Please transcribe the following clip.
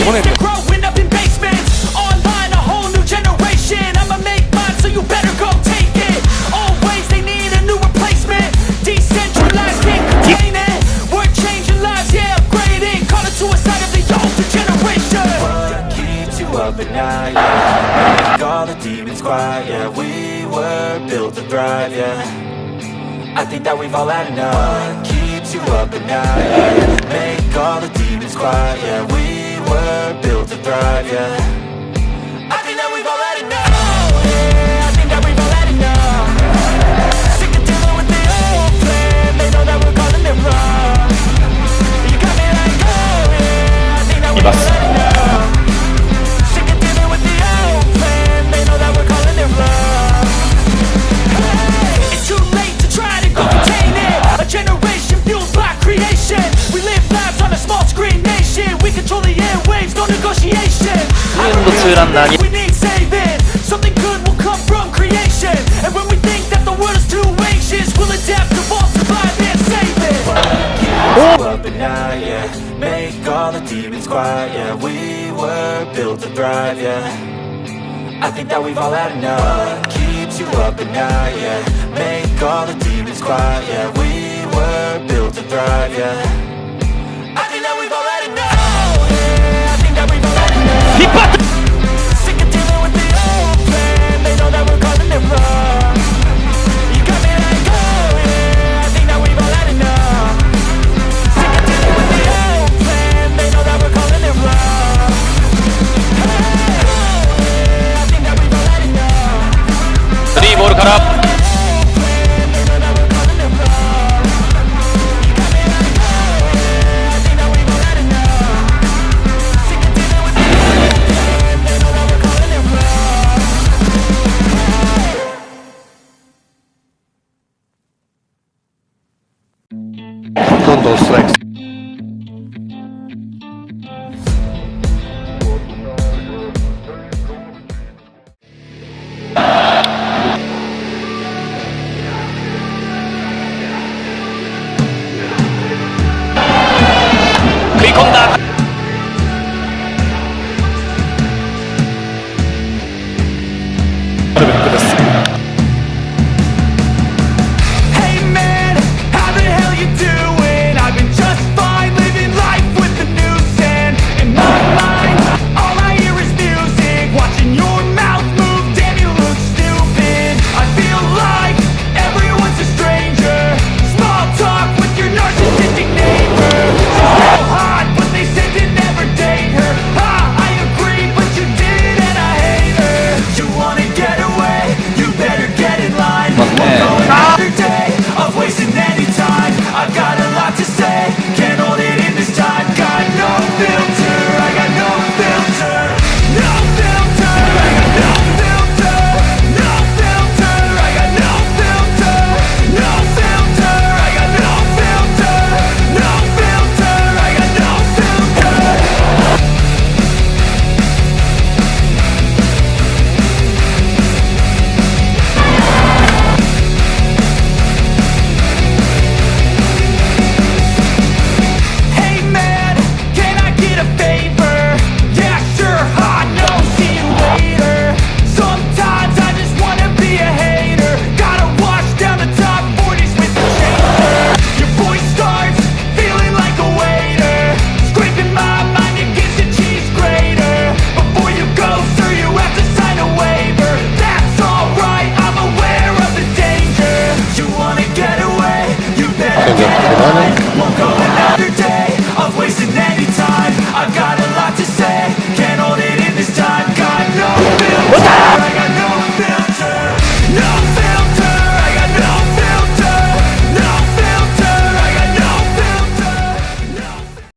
5年でup at night, yeah. Make all the demons quiet, yeah. We were built to thrive, yeah. I think that we've all had enough. What keeps you up at night, yeah. Make all the demons quiet, yeah. We were built to thrive, yeah. I think that we've all had enough, yeah. I think that we've all had enough. Sick of dealing with the old plan. They know that we're calling it wrong. You got me like, oh yeah. I think that we've all had enough.2ランナーにMake all the demons quiet, yeah. We were built to thrive, yeah. I think that we've all had enough. What keeps you up at night, yeah. Make all the demons quiet, yeah. We were built to thrive, yeah. I think that we've all had enough, yeah. I think that we've all had enough. Sick of dealing with the old plan. They know that we're calling it wrong. You got me like, oh yeah. I think that we've all had enough. Sick of dealing with the old plan. They know that we're calling it wrong. I think that we've all had enough. 3ボールからどんどんストライク食い込んだGracias.